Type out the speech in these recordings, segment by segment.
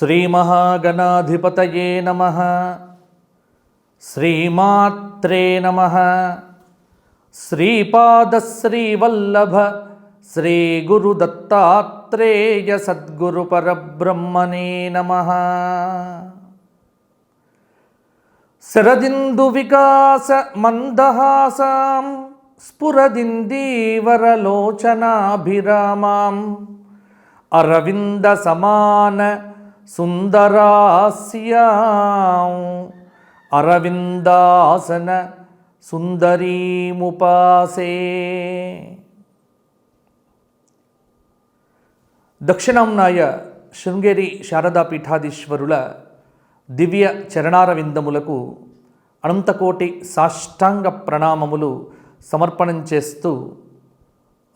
శ్రీమహాగణాధిపతయే నమః. శ్రీమాత్రే నమః. శ్రీపాదశ్రీవల్లభ శ్రీ గురుదత్తాత్రేయ సద్గురు పరబ్రహ్మణే నమః. శరదిందు వికాస మందహాసాం స్ఫురదిందీవరలోచనాభిరామాం అరవింద సమాన సుందరాస్యాం అరవిందాసన సుందరీముపాసే. దక్షిణాంనాయ శృంగేరి శారదా పీఠాధీశ్వరుల దివ్య చరణారవిందములకు అనంతకోటి సాష్టాంగ ప్రణామములు సమర్పణం చేస్తూ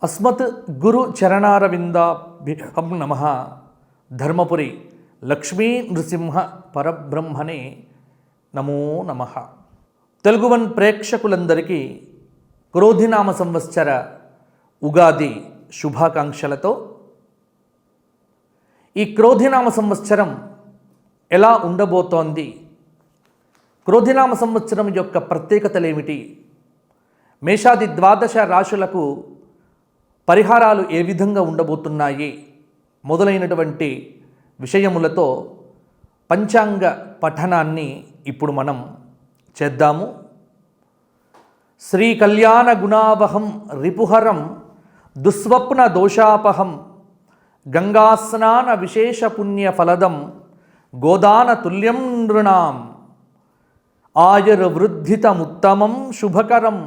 అస్మత్ గురు చరణారవిందాభ్యాం నమః. ధర్మపురి లక్ష్మీ నృసింహ పరబ్రహ్మణే నమో నమః. తెలుగువన్ ప్రేక్షకులందరికీ క్రోధినామ సంవత్సర ఉగాది శుభాకాంక్షలతో ఈ క్రోధినామ సంవత్సరం ఎలా ఉండబోతోంది, క్రోధినామ సంవత్సరం యొక్క ప్రత్యేకతలు ఏమిటి, మేషాది ద్వాదశ రాశులకు పరిహారాలు ఏ విధంగా ఉండబోతున్నాయి మొదలైనటువంటి విషయములతో పంచాంగ పఠనాన్ని ఇప్పుడు మనం చేద్దాము. శ్రీ కళ్యాణ గుణావహం రిపుహరం దుస్వప్న దోషాపహం గంగాస్నాన విశేష పుణ్య ఫలదం గోదాన తుల్యం నృణాం ఆయుర్వృద్ధితముత్తమం శుభకరం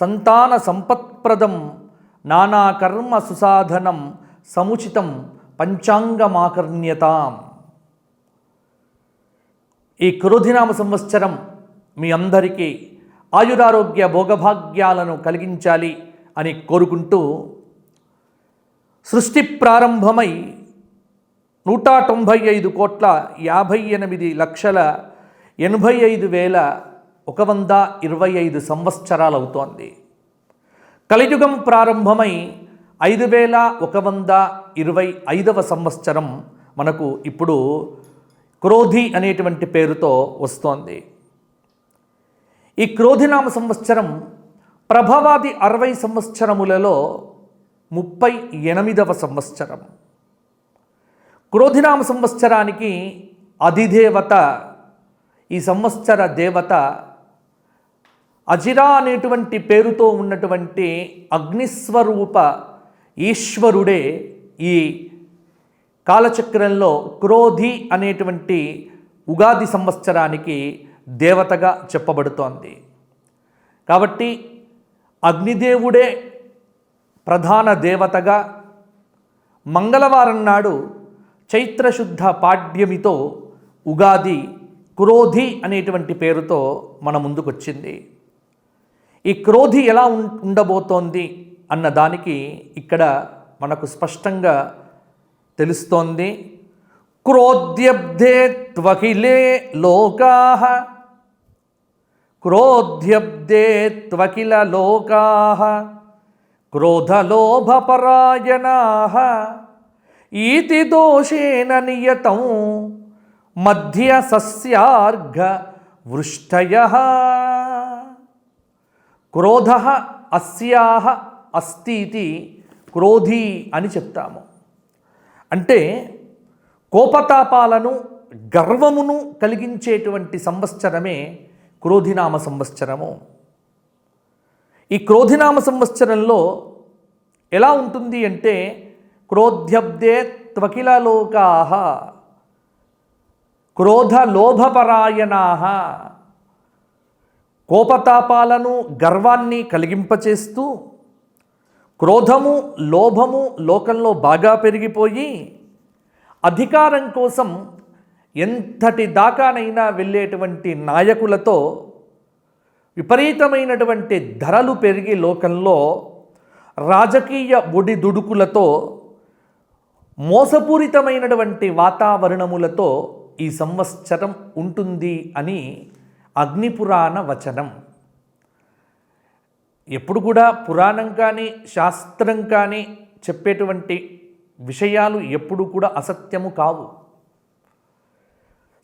సంతాన సంపత్ప్రదం నానాకర్మ సుసాధనం సముచితం పంచాంగమాకర్ణ్యతాం. ఈ క్రోధినామ సంవత్సరం మీ అందరికీ ఆయురారోగ్య భోగభాగ్యాలను కలిగించాలి అని కోరుకుంటూ సృష్టి ప్రారంభమై 195,58,125 సంవత్సరాలు అవుతోంది. కలియుగం ప్రారంభమై 5125వ సంవత్సరం మనకు ఇప్పుడు క్రోధి అనేటువంటి పేరుతో వస్తోంది. ఈ క్రోధినామ సంవత్సరం ప్రభవాది 60 సంవత్సరములలో 38వ సంవత్సరం. క్రోధినామ సంవత్సరానికి అధిదేవత, ఈ సంవత్సర దేవత అజిరా అనేటువంటి పేరుతో ఉన్నటువంటి అగ్నిస్వరూప ఈశ్వరుడే ఈ కాలచక్రంలో క్రోధి అనేటువంటి ఉగాది సంవత్సరానికి దేవతగా చెప్పబడుతోంది. కాబట్టి అగ్నిదేవుడే ప్రధాన దేవతగా మంగళవారం నాడు చైత్రశుద్ధ పాడ్యమితో ఉగాది క్రోధి అనేటువంటి పేరుతో మన ముందుకొచ్చింది. ఈ క్రోధి ఎలా ఉండబోతోంది అన్న దానికి ఇక్కడ మనకు స్పష్టంగా తెలుస్తోంది. క్రోధ్యబ్ధే త్వకిలే లోకాః క్రోధ్యబ్ధే త్వకిల లోకాః క్రోధలోభపరాయణాః ఈతి దోషేణ నియతం మధ్య సస్యార్ఘ వృష్టయః. క్రోధః అస్యాః అస్తితి క్రోధి అని చెప్తాము. అంటే కోపతాపాలను గర్వమును కలిగించేటువంటి సంవత్సరమే క్రోధినామ సంవత్సరము. ఈ క్రోధినామ సంవత్సరంలో ఎలా ఉంటుంది అంటే క్రోధ్యబ్దే త్వకిల లోకాః క్రోధ లోభపరాయణాః, కోపతాపాలను గర్వాన్ని కలిగింపచేస్తూ క్రోధము లోభము లోకంలో బాగా పెరిగిపోయి అధికారం కోసం ఎంతటి దాకానైనా వెళ్ళేటువంటి నాయకులతో విపరీతమైనటువంటి ధరలు పెరిగి లోకంలో రాజకీయ ఒడిదుడుకులతో మోసపూరితమైనటువంటి వాతావరణములతో ఈ సంవత్సరం ఉంటుంది అని అగ్నిపురాణ వచనం. ఎప్పుడు కూడా పురాణం కానీ శాస్త్రం కానీ చెప్పేటువంటి విషయాలు ఎప్పుడు కూడా అసత్యము కావు.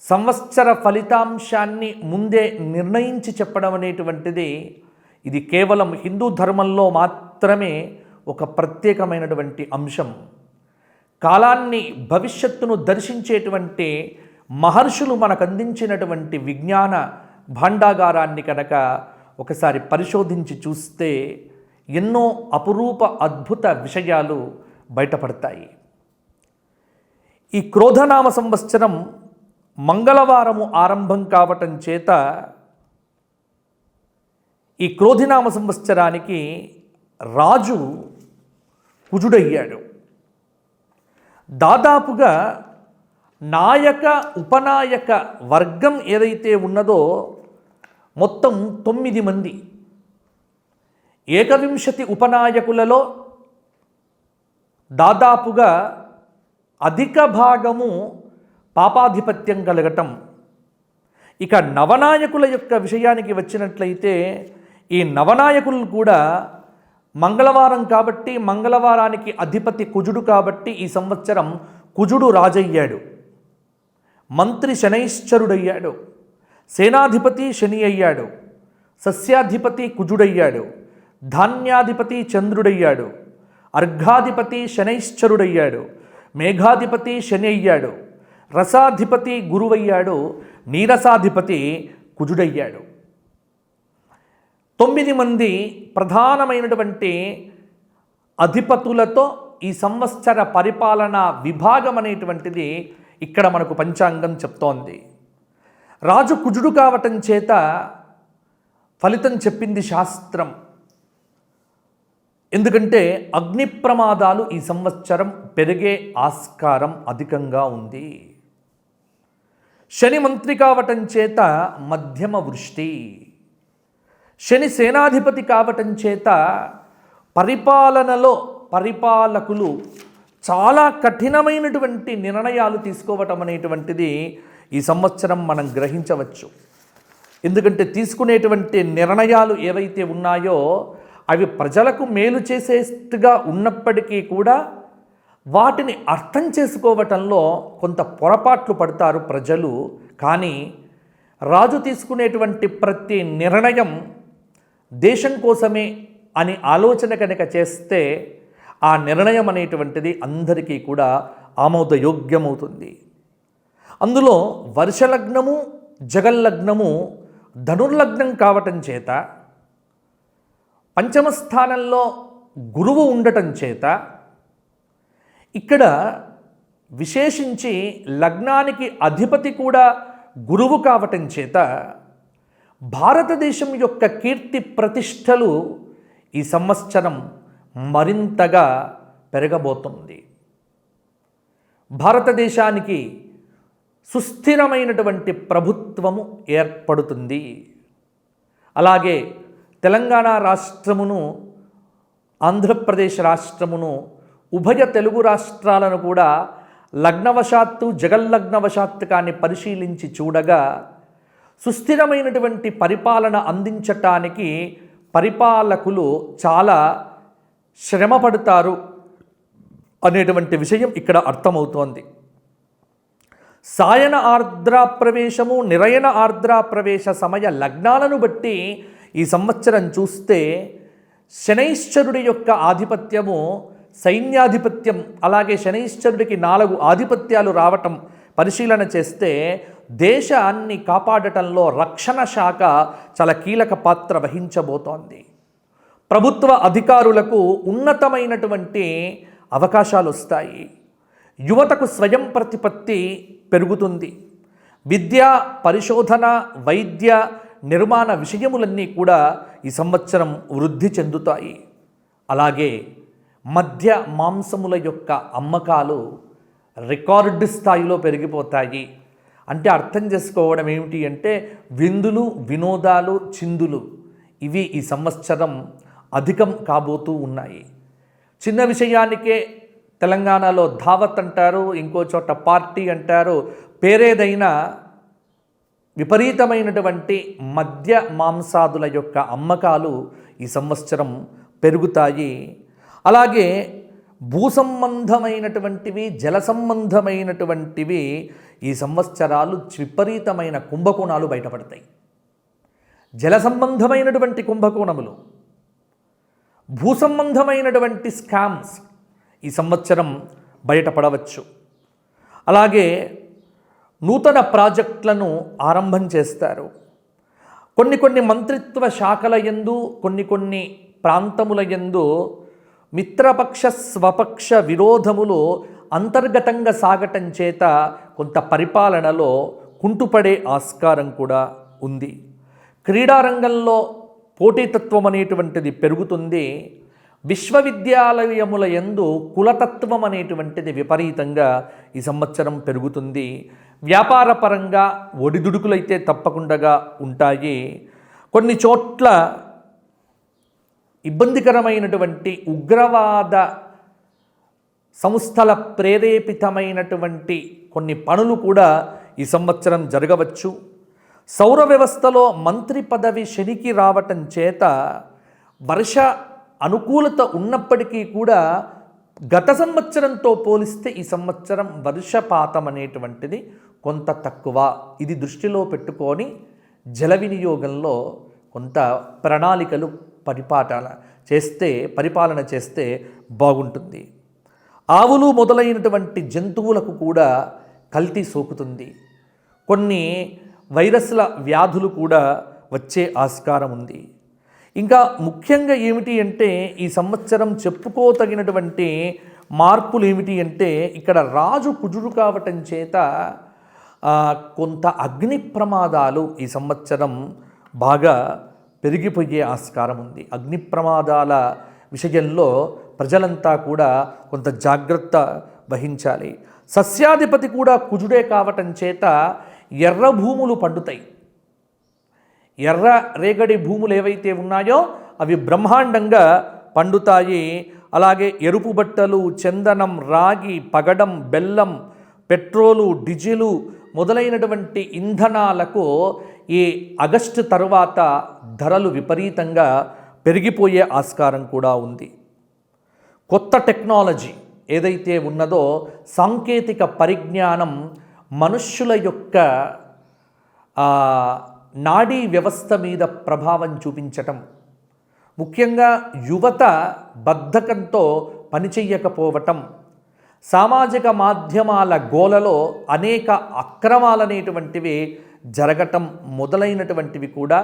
సంవత్సర ఫలితాంశాన్ని ముందే నిర్ణయించి చెప్పడం అనేటువంటిది ఇది కేవలం హిందూ ధర్మంలో మాత్రమే ఒక ప్రత్యేకమైనటువంటి అంశం. కాలాన్ని, భవిష్యత్తును దర్శించేటువంటి మహర్షులు మనకు అందించినటువంటి విజ్ఞాన భాండాగారాన్ని కనుక ఒకసారి పరిశోధించి చూస్తే ఎన్నో అపురూప అద్భుత విషయాలు బయటపడతాయి. ఈ క్రోధనామ సంవత్సరం మంగళవారము ఆరంభం కావటం చేత ఈ క్రోధినామ సంవత్సరానికి రాజు కుజుడయ్యాడు. దాదాపుగా నాయక ఉపనాయక వర్గం ఏదైతే ఉన్నదో మొత్తం 9 మంది. 21 ఉపనాయకులలో దాదాపుగా అధిక భాగము పాపాధిపత్యం కలగటం. ఇక నవనాయకుల యొక్క విషయానికి వచ్చినట్లయితే ఈ నవనాయకులు కూడా మంగళవారం కాబట్టి, మంగళవారానికి అధిపతి కుజుడు కాబట్టి ఈ సంవత్సరం కుజుడు రాజయ్యాడు. మంత్రి శనైశ్చరుడయ్యాడు. సేనాధిపతి శని అయ్యాడు. సస్యాధిపతి కుజుడయ్యాడు. ధాన్యాధిపతి చంద్రుడయ్యాడు. అర్ఘాధిపతి శనైశ్చరుడయ్యాడు. మేఘాధిపతి శని అయ్యాడు. రసాధిపతి గురువయ్యాడు. నీరసాధిపతి కుజుడయ్యాడు. 9 మంది ప్రధానమైనటువంటి అధిపతులతో ఈ సంవత్సర పరిపాలనా విభాగం అనేటువంటిది ఇక్కడ మనకు పంచాంగం చెప్తోంది. రాజు కుజుడు కావటం చేత ఫలితం చెప్పింది శాస్త్రం. ఎందుకంటే అగ్ని ప్రమాదాలు ఈ సంవత్సరం పెరిగే ఆస్కారం అధికంగా ఉంది. శని మంత్రి కావటం చేత మధ్యమ వృష్టి. శని సేనాధిపతి కావటం చేత పరిపాలనలో పరిపాలకులు చాలా కఠినమైనటువంటి నిర్ణయాలు తీసుకోవటం అనేటువంటిది ఈ సంవత్సరం మనం గ్రహించవచ్చు. ఎందుకంటే తీసుకునేటువంటి నిర్ణయాలు ఏవైతే ఉన్నాయో అవి ప్రజలకు మేలు చేసేట్టుగా ఉన్నప్పటికీ కూడా వాటిని అర్థం చేసుకోవటంలో కొంత పొరపాట్లు పడతారు ప్రజలు. కానీ రాజు తీసుకునేటువంటి ప్రతి నిర్ణయం దేశం కోసమే అని ఆలోచన కనుక చేస్తే ఆ నిర్ణయం అనేటువంటిది అందరికీ కూడా ఆమోదయోగ్యమవుతుంది. అందులో వర్షలగ్నము, జగల్లగ్నము ధనుర్లగ్నం కావటం చేత, పంచమ స్థానంలో గురువు ఉండటం చేత ఇక్కడ విశేషించి లగ్నానికి అధిపతి కూడా గురువు కావటం చేత భారతదేశం యొక్క కీర్తి ప్రతిష్టలు ఈ సంవత్సరం మరింతగా పెరగబోతుంది. భారతదేశానికి సుస్థిరమైనటువంటి ప్రభుత్వము ఏర్పడుతుంది. అలాగే తెలంగాణ రాష్ట్రమును, ఆంధ్రప్రదేశ్ రాష్ట్రమును, ఉభయ తెలుగు రాష్ట్రాలను కూడా లగ్నవశాత్తు, జగల్లగ్నవశాత్తు కానీ పరిశీలించి చూడగా సుస్థిరమైనటువంటి పరిపాలన అందించటానికి పరిపాలకులు చాలా శ్రమ పడతారు అనేటువంటి విషయం ఇక్కడ అర్థమవుతోంది. సాయన ఆర్ద్రా ప్రవేశము, నిరయన ఆర్ద్రా ప్రవేశ సమయ లగ్నాలను బట్టి ఈ సంవత్సరం చూస్తే శనైశ్చరుడి యొక్క ఆధిపత్యము, సైన్యాధిపత్యం, అలాగే శనైశ్చరుడికి 4 ఆధిపత్యాలు రావటం పరిశీలన చేస్తే దేశాన్ని కాపాడటంలో రక్షణ శాఖ చాలా కీలక పాత్ర వహించబోతోంది. ప్రభుత్వ అధికారులకు ఉన్నతమైనటువంటి అవకాశాలు వస్తాయి. యువతకు స్వయం ప్రతిపత్తి పెరుగుతుంది. విద్య, పరిశోధన, వైద్య, నిర్మాణ విషయములన్నీ కూడా ఈ సంవత్సరం వృద్ధి చెందుతాయి. అలాగే మద్య మాంసముల యొక్క అమ్మకాలు రికార్డు స్థాయిలో పెరిగిపోతాయి. అంటే అర్థం చేసుకోవడం ఏమిటి అంటే విందులు, వినోదాలు, చిందులు ఇవి ఈ సంవత్సరం అధికం కాబోతూ ఉన్నాయి. చిన్న విషయానికే తెలంగాణలో ధావత్ అంటారు, ఇంకో చోట పార్టీ అంటారు. పేరేదైనా విపరీతమైనటువంటి మద్య మాంసాదుల యొక్క అమ్మకాలు ఈ సంవత్సరం పెరుగుతాయి. అలాగే భూ సంబంధమైనటువంటివి, జల సంబంధమైనటువంటివి ఈ సంవత్సరాలు విపరీతమైన కుంభకోణాలు బయటపడతాయి. జల సంబంధమైనటువంటి కుంభకోణములు, భూ సంబంధమైనటువంటి స్కామ్స్ ఈ సంవత్సరం బయటపడవచ్చు. అలాగే నూతన ప్రాజెక్టులను ఆరంభం చేస్తారు. కొన్ని మంత్రిత్వ శాఖల యందు, కొన్ని ప్రాంతముల యందు మిత్రపక్ష స్వపక్ష విరోధములు అంతర్గతంగా సాగటం చేత కొంత పరిపాలనలో కుంటుపడే ఆస్కారం కూడా ఉంది. క్రీడారంగంలో పోటీతత్వం అనేటువంటిది పెరుగుతుంది. విశ్వవిద్యాలయముల యందు కులతత్వం అనేటువంటిది విపరీతంగా ఈ సంవత్సరం పెరుగుతుంది. వ్యాపార పరంగా ఒడిదుడుకులైతే తప్పకుండా ఉంటాయి. కొన్ని చోట్ల ఇబ్బందికరమైనటువంటి ఉగ్రవాద సంస్థల ప్రేరేపితమైనటువంటి కొన్ని పనులు కూడా ఈ సంవత్సరం జరగవచ్చు. సౌర వ్యవస్థలో మంత్రి పదవి శనికి రావటం చేత వర్ష అనుకూలత ఉన్నప్పటికీ కూడా గత సంవత్సరంతో పోలిస్తే ఈ సంవత్సరం వర్షపాతం అనేటువంటిది కొంత తక్కువ. ఇది దృష్టిలో పెట్టుకొని జల వినియోగంలో కొంత ప్రణాళికలు పరిపాలన చేస్తే బాగుంటుంది. ఆవులు మొదలైనటువంటి జంతువులకు కూడా కల్తీ సోకుతుంది. కొన్ని వైరస్ల వ్యాధులు కూడా వచ్చే ఆస్కారం ఉంది. ఇంకా ముఖ్యంగా ఏమిటి అంటే ఈ సంవత్సరం చెప్పుకోతగినటువంటి మార్పులు ఏమిటి అంటే ఇక్కడ రాజు కుజుడు కావటం చేత కొంత అగ్ని ప్రమాదాలు ఈ సంవత్సరం బాగా పెరిగిపోయే ఆస్కారం ఉంది. అగ్ని ప్రమాదాల విషయంలో ప్రజలంతా కూడా కొంత జాగ్రత్త వహించాలి. సస్యాధిపతి కూడా కుజుడే కావటం చేత ఎర్ర భూములు పండుతాయి. ఎర్ర రేగడి భూములు ఏవైతే ఉన్నాయో అవి బ్రహ్మాండంగా పండుతాయి. అలాగే ఎరుపు బట్టలు, చందనం, రాగి, పగడం, బెల్లం, పెట్రోలు, డీజిలు మొదలైనటువంటి ఇంధనాలకు ఈ ఆగస్టు తర్వాత ధరలు విపరీతంగా పెరిగిపోయే ఆస్కారం కూడా ఉంది. కొత్త టెక్నాలజీ ఏదైతే ఉన్నదో సాంకేతిక పరిజ్ఞానం మనుష్యుల యొక్క నాడీ వ్యవస్థ మీద ప్రభావం చూపించటం, ముఖ్యంగా యువత బద్ధకంతో పనిచెయ్యకపోవటం, సామాజిక మాధ్యమాల గోలలో అనేక అక్రమాలనేటువంటివి జరగటం మొదలైనటువంటివి కూడా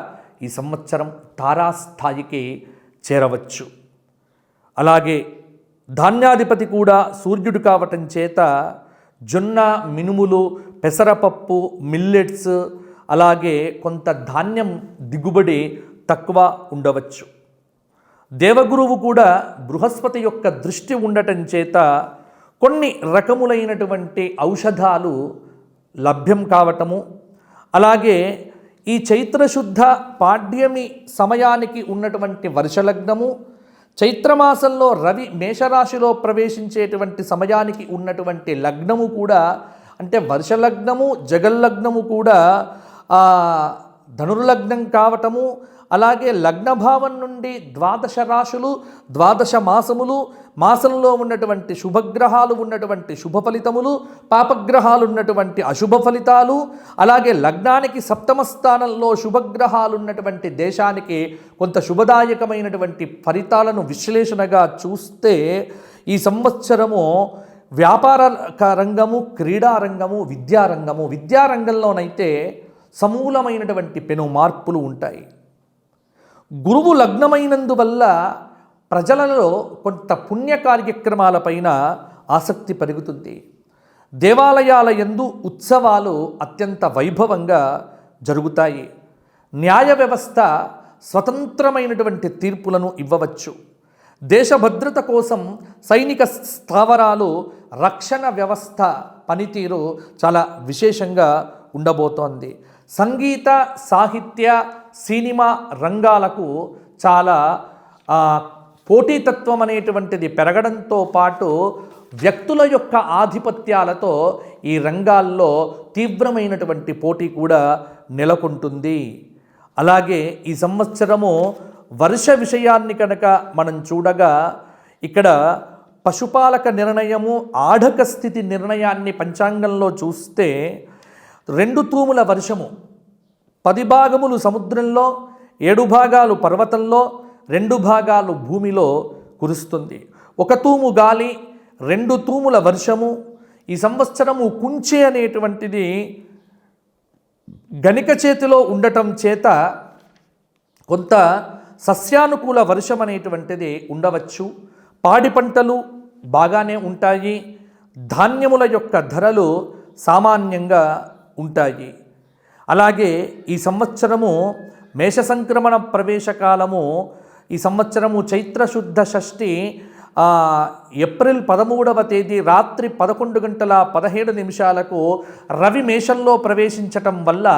ఈ సంవత్సరం తారాస్థాయికి చేరవచ్చు. అలాగే ధాన్యాధిపతి కూడా సూర్యుడు కావటం చేత జొన్న, మినుములు, పెసరపప్పు, మిల్లెట్స్, అలాగే కొంత ధాన్యం దిగుబడి తక్కువ ఉండవచ్చు. దేవగురువు కూడా బృహస్పతి యొక్క దృష్టి ఉండటం చేత కొన్ని రకములైనటువంటి ఔషధాలు లభ్యం కావటము, అలాగే ఈ చైత్రశుద్ధ పాడ్యమి సమయానికి ఉన్నటువంటి వర్షలగ్నము, చైత్రమాసంలో రవి మేషరాశిలో ప్రవేశించేటువంటి సమయానికి ఉన్నటువంటి లగ్నము కూడా, అంటే వర్షలగ్నము జగల్లగ్నము కూడా ధనుర్లగ్నం కావటము, అలాగే లగ్నభావం నుండి ద్వాదశ రాశులు, ద్వాదశ మాసములు, మాసంలో ఉన్నటువంటి శుభగ్రహాలు ఉన్నటువంటి శుభ ఫలితములు, పాపగ్రహాలు ఉన్నటువంటి అశుభ ఫలితాలు, అలాగే లగ్నానికి సప్తమ స్థానంలో శుభగ్రహాలు ఉన్నటువంటి దేశానికి కొంత శుభదాయకమైనటువంటి ఫలితాలను విశ్లేషణగా చూస్తే ఈ సంవత్సరము వ్యాపార రంగము, క్రీడారంగము, విద్యారంగంలోనైతే సమూలమైనటువంటి పెను మార్పులు ఉంటాయి. గురువు లగ్నమైనందువల్ల ప్రజలలో కొంత పుణ్య కార్యక్రమాలపైన ఆసక్తి పెరుగుతుంది. దేవాలయాల యందు ఉత్సవాలు అత్యంత వైభవంగా జరుగుతాయి. న్యాయ వ్యవస్థ స్వతంత్రమైనటువంటి తీర్పులను ఇవ్వవచ్చు. దేశ భద్రత కోసం సైనిక స్థావరాలు, రక్షణ వ్యవస్థ పనితీరు చాలా విశేషంగా ఉండబోతోంది. సంగీత, సాహిత్య, సినిమా రంగాలకు చాలా పోటీతత్వం అనేటువంటిది పెరగడంతో పాటు వ్యక్తుల యొక్క ఆధిపత్యాలతో ఈ రంగాల్లో తీవ్రమైనటువంటి పోటీ కూడా నెలకొంటుంది. అలాగే ఈ సంవత్సరము వర్ష విషయాన్ని కనుక మనం చూడగా ఇక్కడ పశుపాలక నిర్ణయము, ఆఢక స్థితి నిర్ణయాన్ని పంచాంగంలో చూస్తే 2 తూముల వర్షము, 10 భాగములు సముద్రంలో, 7 భాగాలు పర్వతంలో, 2 భాగాలు భూమిలో కురుస్తుంది. 1 తూము గాలి, 2 తూముల వర్షము. ఈ సంవత్సరము కుంచె అనేటువంటిది గణిక చేతిలో ఉండటం చేత కొంత సస్యానుకూల వర్షం అనేటువంటిది ఉండవచ్చు. పాడి పంటలు బాగానే ఉంటాయి. ధాన్యముల యొక్క ధరలు సామాన్యంగా ఉంటాయి. అలాగే ఈ సంవత్సరము మేష సంక్రమణ ప్రవేశకాలము, ఈ సంవత్సరము చైత్రశుద్ధ షష్ఠి ఏప్రిల్ 13వ తేదీ రాత్రి 11:17 రవి మేషంలో ప్రవేశించటం వల్ల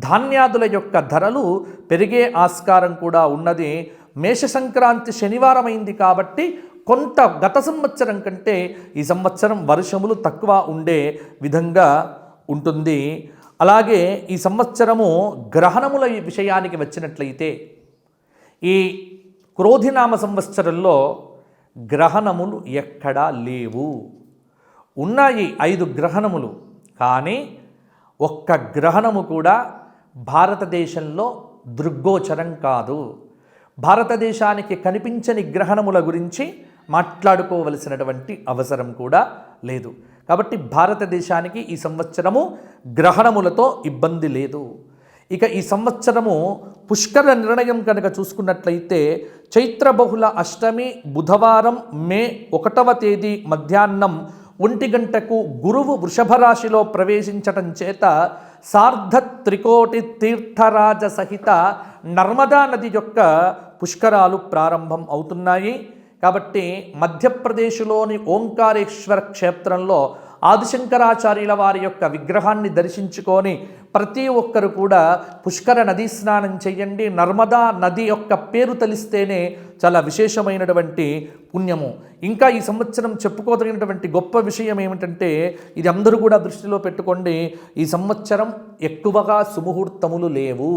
ధాన్యాదుల యొక్క ధరలు పెరిగే ఆస్కారం కూడా ఉన్నది. మేష సంక్రాంతి శనివారం అయింది కాబట్టి కొంత గత సంవత్సరం కంటే ఈ సంవత్సరం వర్షములు తక్కువ ఉండే విధంగా ఉంటుంది. అలాగే ఈ సంవత్సరము గ్రహణముల విషయానికి వచ్చినట్లయితే ఈ క్రోధినామ సంవత్సరంలో గ్రహణములు ఎక్కడా లేవు. ఉన్నాయి 5 గ్రహణములు, కానీ ఒక్క గ్రహణము కూడా భారతదేశంలో దృగ్గోచరం కాదు. భారతదేశానికి కనిపించని గ్రహణముల గురించి మాట్లాడుకోవలసినటువంటి అవసరం కూడా లేదు. కాబట్టి భారతదేశానికి ఈ సంవత్సరము గ్రహణములతో ఇబ్బంది లేదు. ఇక ఈ సంవత్సరము పుష్కర నిర్ణయం కనుక చూసుకున్నట్లయితే చైత్ర బహుళ అష్టమి బుధవారం మే 1వ తేదీ మధ్యాహ్నం 1 గంటకు గురువు వృషభ రాశిలో ప్రవేశించటం చేత సార్ధ త్రికోటి తీర్థరాజ సహిత నర్మదా నది యొక్క పుష్కరాలు ప్రారంభం అవుతున్నాయి. కాబట్టి మధ్యప్రదేశ్లోని ఓంకారేశ్వర క్షేత్రంలో ఆదిశంకరాచార్యుల వారి యొక్క విగ్రహాన్ని దర్శించుకొని ప్రతి ఒక్కరు కూడా పుష్కర నదీ స్నానం చేయండి. నర్మదా నది యొక్క పేరు తెలిస్తేనే చాలా విశేషమైనటువంటి పుణ్యము. ఇంకా ఈ సంవత్సరం చెప్పుకోదగినటువంటి గొప్ప విషయం ఏమిటంటే, ఇది అందరూ కూడా దృష్టిలో పెట్టుకోండి, ఈ సంవత్సరం ఎక్కువగా సుముహూర్తములు లేవు.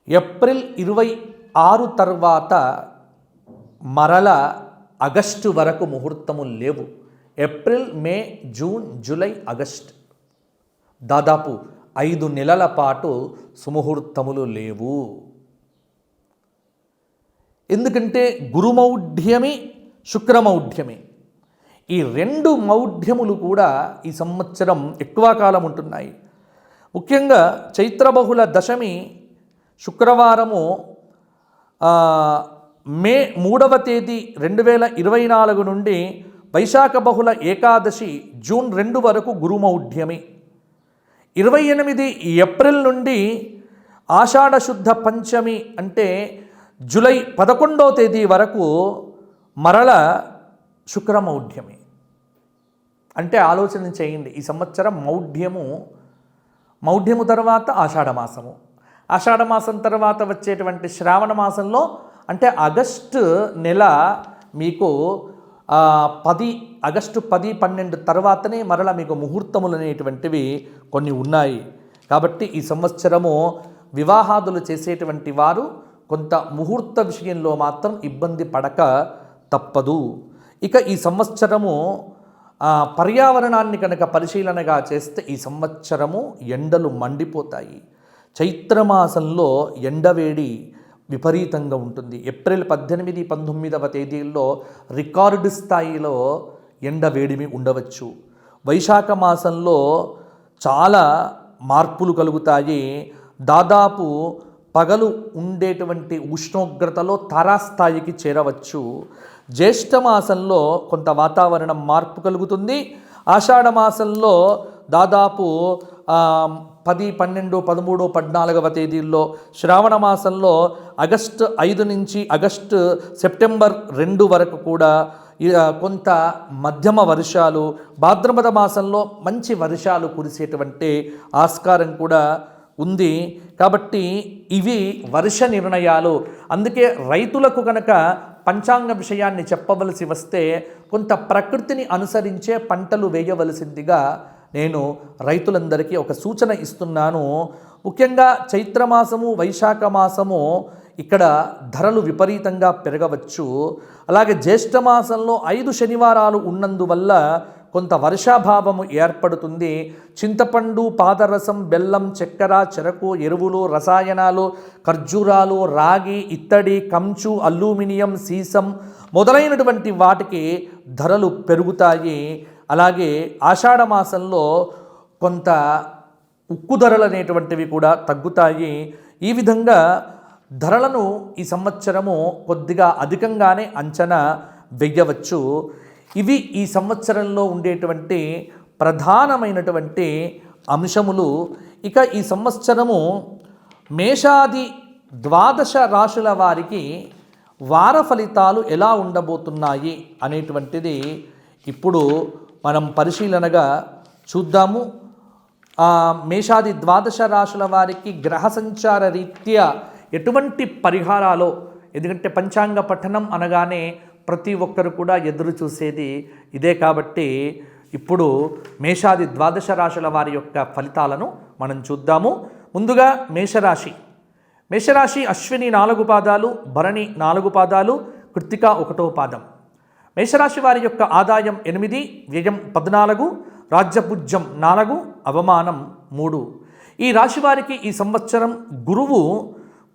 ఏప్రిల్ 26 తర్వాత మరల ఆగస్టు వరకు ముహూర్తములు లేవు. April May June July August దాదాపు 5 నెలల పాటు సుముహూర్తములు లేవు. ఎందుకంటే గురుమౌఢ్యమి శుక్రమౌఢ్యమి, ఈ 2 మౌఢ్యములు కూడా ఈ సంవత్సరం ఎక్కువ కాలం ఉంటున్నాయి. ముఖ్యంగా చైత్రబహుళ దశమి శుక్రవారము మే 3వ తేదీ 2024 నుండి వైశాఖ బహుళ ఏకాదశి జూన్ 2 వరకు గురుమౌఢ్యమి. 28 ఏప్రిల్ నుండి ఆషాఢ శుద్ధ పంచమి అంటే జూలై 11వ తేదీ వరకు మరల శుక్రమౌఢ్యమి. అంటే ఆలోచన చేయండి, ఈ సంవత్సరం మౌఢ్యము తర్వాత ఆషాఢమాసము, ఆషాఢమాసం తర్వాత వచ్చేటువంటి శ్రావణ మాసంలో అంటే ఆగస్టు నెల మీకు ఆగస్టు 10, 12 తర్వాతనే మరలా మీకు ముహూర్తములు అనేటువంటివి కొన్ని ఉన్నాయి. కాబట్టి ఈ సంవత్సరము వివాహాదులు చేసేటువంటి వారు కొంత ముహూర్త విషయంలో మాత్రం ఇబ్బంది పడక తప్పదు. ఇక ఈ సంవత్సరము పర్యావరణాన్ని కనుక పరిశీలనగా చేస్తే ఈ సంవత్సరము ఎండలు మండిపోతాయి. చైత్రమాసంలో ఎండవేడి విపరీతంగా ఉంటుంది. ఏప్రిల్ 18, 19వ తేదీల్లో రికార్డు స్థాయిలో ఎండవేడిమి ఉండవచ్చు. వైశాఖ మాసంలో చాలా మార్పులు కలుగుతాయి. దాదాపు పగలు ఉండేటువంటి ఉష్ణోగ్రతలో తారాస్థాయికి చేరవచ్చు. జ్యేష్ఠ మాసంలో కొంత వాతావరణం మార్పు కలుగుతుంది. ఆషాఢ మాసంలో దాదాపు 10, 12, 13, 14వ తేదీల్లో, శ్రావణ మాసంలో ఆగస్టు 5 నుంచి సెప్టెంబర్ 2 వరకు కూడా కొంత మధ్యమ వర్షాలు, భాద్రపద మాసంలో మంచి వర్షాలు కురిసేటువంటి ఆస్కారం కూడా ఉంది. కాబట్టి ఇవి వర్ష నిర్ణయాలు. అందుకే రైతులకు కనుక పంచాంగ విషయాన్ని చెప్పవలసి వస్తే కొంత ప్రకృతిని అనుసరించే పంటలు వేయవలసిందిగా నేను రైతులందరికీ ఒక సూచన ఇస్తున్నాను. ముఖ్యంగా చైత్రమాసము వైశాఖ మాసము ఇక్కడ ధరలు విపరీతంగా పెరగవచ్చు. అలాగే జ్యేష్ఠమాసంలో 5 శనివారాలు ఉన్నందువల్ల కొంత వర్షాభావము ఏర్పడుతుంది. చింతపండు, పాదరసం, బెల్లం, చక్కెర, చెరకు, ఎరువులు, రసాయనాలు, ఖర్జూరాలు, రాగి, ఇత్తడి, కంచు, అల్యూమినియం, సీసం మొదలైనటువంటి వాటికి ధరలు పెరుగుతాయి. అలాగే ఆషాఢ మాసంలో కొంత ఉక్కు ధరలు అనేటువంటివి కూడా తగ్గుతాయి. ఈ విధంగా ధరలను ఈ సంవత్సరము కొద్దిగా అధికంగానే అంచనా వెయ్యవచ్చు. ఇవి ఈ సంవత్సరంలో ఉండేటువంటి ప్రధానమైనటువంటి అంశములు. ఇక ఈ సంవత్సరము మేషాది 12 రాశుల వారికి వార ఫలితాలు ఎలా ఉండబోతున్నాయి అనేటువంటిది ఇప్పుడు మనం పరిశీలనగా చూద్దాము. మేషాది 12 రాశుల వారికి గ్రహ సంచార రీత్యా ఎటువంటి పరిహారాలు, ఎందుకంటే పంచాంగ పఠనం అనగానే ప్రతి ఒక్కరు కూడా ఎదురు చూసేది ఇదే కాబట్టి ఇప్పుడు మేషాది 12 రాశుల వారి యొక్క ఫలితాలను మనం చూద్దాము. ముందుగా మేషరాశి అశ్విని 4 పాదాలు, భరణి 4 పాదాలు, కృత్తిక 1వ పాదం. మేషరాశి వారి యొక్క ఆదాయం 8, వ్యయం 14, రాజ్యపుజ్యం 4, అవమానం 3. ఈ రాశి వారికి ఈ సంవత్సరం గురువు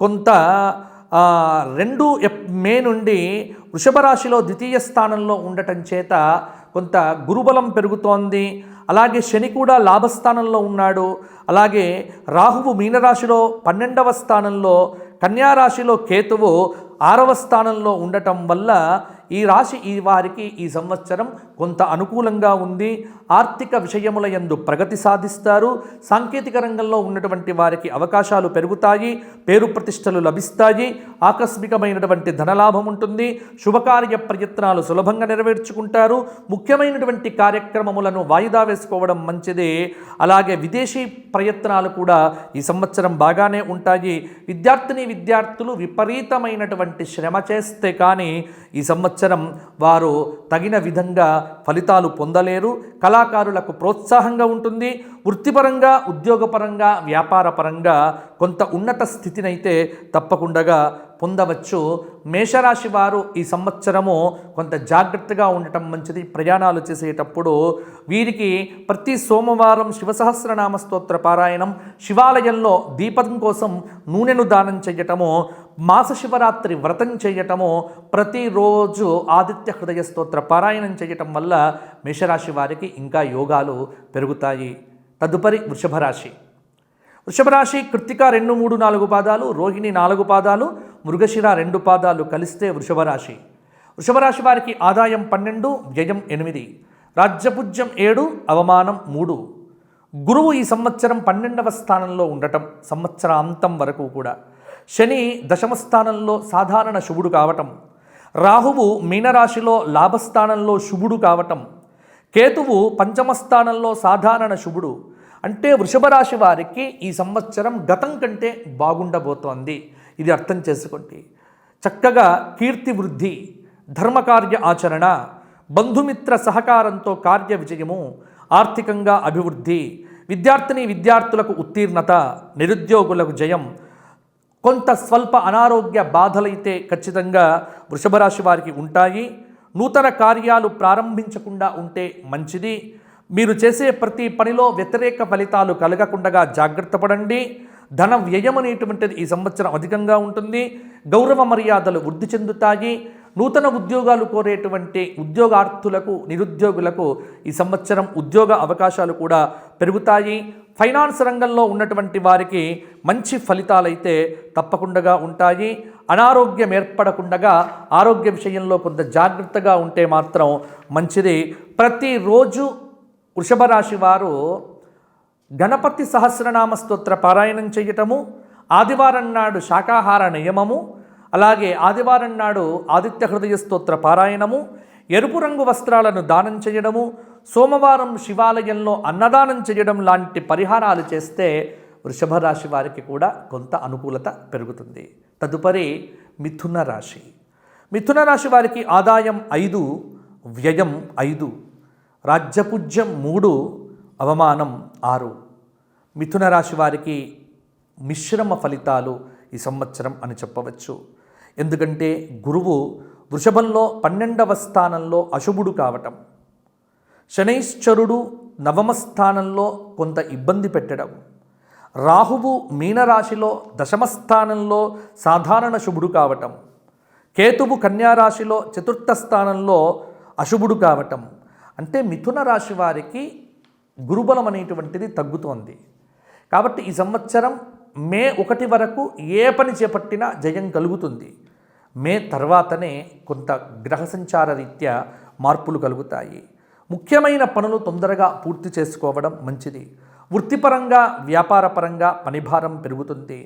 కొంత 2 మే నుండి వృషభ రాశిలో ద్వితీయ స్థానంలో ఉండటం చేత కొంత గురుబలం పెరుగుతోంది. అలాగే శని కూడా లాభస్థానంలో ఉన్నాడు. అలాగే రాహువు మీనరాశిలో 12వ స్థానంలో, కన్యారాశిలో కేతువు 6వ స్థానంలో ఉండటం వల్ల ఈ రాశి వారికి ఈ సంవత్సరం కొంత అనుకూలంగా ఉంది. ఆర్థిక విషయముల యందు ప్రగతి సాధిస్తారు. సాంకేతిక రంగంలో ఉన్నటువంటి వారికి అవకాశాలు పెరుగుతాయి, పేరు ప్రతిష్టలు లభిస్తాయి, ఆకస్మికమైనటువంటి ధనలాభం ఉంటుంది, శుభకార్య ప్రయత్నాలు సులభంగా నెరవేర్చుకుంటారు, ముఖ్యమైనటువంటి కార్యక్రమములను వాయిదా వేసుకోవడం మంచిది. అలాగే విదేశీ ప్రయత్నాలు కూడా ఈ సంవత్సరం బాగానే ఉంటాయి. విద్యార్థులు విపరీతమైనటువంటి శ్రమ చేస్తే కానీ ఈ సంవత్సరం వారు తగిన విధంగా ఫలితాలు పొందలేరు. కళాకారులకు ప్రోత్సాహంగా ఉంటుంది. వృత్తిపరంగా, ఉద్యోగపరంగా, వ్యాపారపరంగా కొంత ఉన్నత స్థితినైతే తప్పకుండా పొందవచ్చు. మేషరాశి వారు ఈ సంవత్సరము కొంత జాగ్రత్తగా ఉండటం మంచిది. ప్రయాణాలు చేసేటప్పుడు వీరికి ప్రతి సోమవారం శివసహస్రనామ స్తోత్ర పారాయణం, శివాలయంలో దీపం కోసం నూనెను దానం చేయటము, మాస శివరాత్రి వ్రతం చేయటము, ప్రతిరోజు ఆదిత్య హృదయ స్తోత్ర పారాయణం చేయటం వల్ల మేషరాశి వారికి ఇంకా యోగాలు పెరుగుతాయి. తదుపరి వృషభ రాశి కృత్తిక 2, 3, 4 పాదాలు, రోహిణి 4 పాదాలు, మృగశిర 2 పాదాలు కలిస్తే వృషభ రాశి వారికి ఆదాయం 12, వ్యయం 8, రాజ్యపుజ్యం 7, అవమానం 3. గురువు ఈ సంవత్సరం 12వ స్థానంలో ఉండటం, సంవత్సరాంతం వరకు కూడా శని 10వ స్థానంలో సాధారణ శుభుడు కావటం, రాహువు మీనరాశిలో లాభస్థానంలో శుభుడు కావటం, కేతువు 5వ స్థానంలో సాధారణ శుభుడు. అంటే వృషభ రాశి వారికి ఈ సంవత్సరం గతం కంటే బాగుండబోతోంది. ఇది అర్థం చేసుకోండి. చక్కగా కీర్తి వృద్ధి, ధర్మకార్య ఆచరణ, బంధుమిత్ర సహకారంతో కార్య విజయము, ఆర్థికంగా అభివృద్ధి, విద్యార్థులకు ఉత్తీర్ణత, నిరుద్యోగులకు జయం. కొంత స్వల్ప అనారోగ్య బాధలైతే ఖచ్చితంగా వృషభ రాశి వారికి ఉంటాయి. నూతన కార్యాలు ప్రారంభించకుండా ఉంటే మంచిది. మీరు చేసే ప్రతి పనిలో వ్యతిరేక ఫలితాలు కలగకుండా జాగ్రత్త పడండి. ధన వ్యయం అనేటువంటిది ఈ సంవత్సరం అధికంగా ఉంటుంది. గౌరవ మర్యాదలు వృద్ధి చెందుతాయి. నూతన ఉద్యోగాలు కోరేటువంటి ఉద్యోగార్థులకు, నిరుద్యోగులకు ఈ సంవత్సరం ఉద్యోగ అవకాశాలు కూడా పెరుగుతాయి. ఫైనాన్స్ రంగంలో ఉన్నటువంటి వారికి మంచి ఫలితాలైతే తప్పకుండా ఉంటాయి. అనారోగ్యం ఏర్పడకుండా ఆరోగ్య విషయంలో కొంత జాగ్రత్తగా ఉంటే మాత్రం మంచిది. ప్రతిరోజు వృషభ రాశి వారు గణపతి సహస్రనామ స్తోత్ర పారాయణం చేయటము, ఆదివారం నాడు శాకాహార నియమము, అలాగే ఆదివారం నాడు ఆదిత్య హృదయ స్తోత్ర పారాయణము, ఎరుపు రంగు వస్త్రాలను దానం చేయడము, సోమవారం శివాలయంలో అన్నదానం చేయడం లాంటి పరిహారాలు చేస్తే వృషభ రాశి వారికి కూడా కొంత అనుకూలత పెరుగుతుంది. తదుపరి మిథున రాశి వారికి ఆదాయం 5, వ్యయం 5, రాజ్యపుజ్యం 3, అవమానం 6. మిథున రాశి వారికి మిశ్రమ ఫలితాలు ఈ సంవత్సరం అని చెప్పవచ్చు. ఎందుకంటే గురువు వృషభంలో 12వ స్థానంలో అశుభుడు కావటం, శనైశ్చరుడు నవమ స్థానంలో కొంత ఇబ్బంది పెట్టడం, రాహువు మీనరాశిలో దశమ స్థానంలో సాధారణ శుభుడు కావటం, కేతువు కన్యారాశిలో చతుర్థ స్థానంలో అశుభుడు కావటం, అంటే మిథున రాశి వారికి గురుబలం అనేటువంటిది తగ్గుతోంది. కాబట్టి ఈ సంవత్సరం మే 1 వరకు ఏ పని చేపట్టినా జయం కలుగుతుంది. మే తర్వాతనే కొంత గ్రహ సంచార రీత్యా మార్పులు కలుగుతాయి. ముఖ్యమైన పనులు తొందరగా పూర్తి చేసుకోవడం మంచిది. వృత్తిపరంగా వ్యాపారపరంగా పనిభారం పెరుగుతుంది.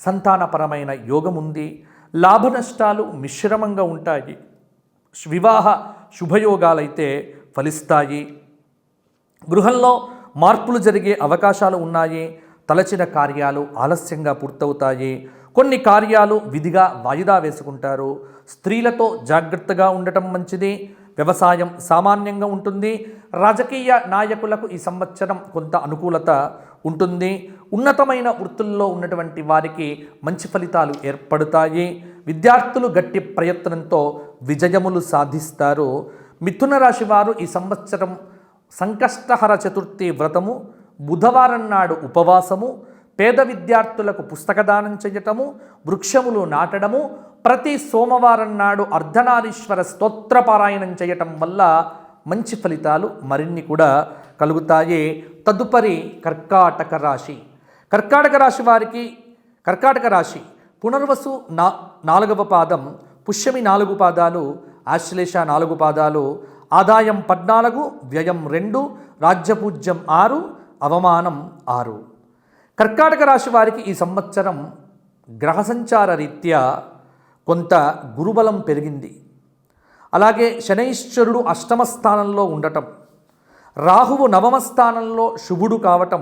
సంతానపరమైన యోగం ఉంది. లాభ నష్టాలు మిశ్రమంగా ఉంటాయి. వివాహ శుభయోగాలైతే ఫలిస్తాయి. గృహంలో మార్పులు జరిగే అవకాశాలు ఉన్నాయి. తలచిన కార్యాలు ఆలస్యంగా పూర్తవుతాయి. కొన్ని కార్యాలు విధిగా వాయిదా వేసుకుంటారు. స్త్రీలతో జాగ్రత్తగా ఉండటం మంచిది. వ్యవసాయం సామాన్యంగా ఉంటుంది. రాజకీయ నాయకులకు ఈ సంవత్సరం కొంత అనుకూలత ఉంటుంది. ఉన్నతమైన వృత్తుల్లో ఉన్నటువంటి వారికి మంచి ఫలితాలు ఏర్పడతాయి. విద్యార్థులు గట్టి ప్రయత్నంతో విజయములు సాధిస్తారు. మిథున రాశి వారు ఈ సంవత్సరం సంకష్టహర చతుర్థి వ్రతము, బుధవారం నాడు ఉపవాసము, పేద విద్యార్థులకు పుస్తకదానం చేయటము, వృక్షములు నాటడము, ప్రతి సోమవారం నాడు అర్ధనారీశ్వర స్తోత్రపారాయణం చేయటం వల్ల మంచి ఫలితాలు మరిన్ని కూడా కలుగుతాయి. తదుపరి కర్కాటక రాశి. కర్కాటక రాశి వారికి కర్కాటక రాశి పునర్వసు 4వ పాదం, పుష్యమి 4 పాదాలు, ఆశ్లేష 4 పాదాలు, ఆదాయం 14, వ్యయం 2, రాజ్యపూజ్యం 6, అవమానం 6. కర్కాటక రాశి వారికి ఈ సంవత్సరం గ్రహ సంచార రీత్యా కొంత గురుబలం పెరిగింది. అలాగే శనైశ్వరుడు అష్టమ స్థానంలో ఉండటం, రాహువు నవమ స్థానంలో శుభుడు కావటం,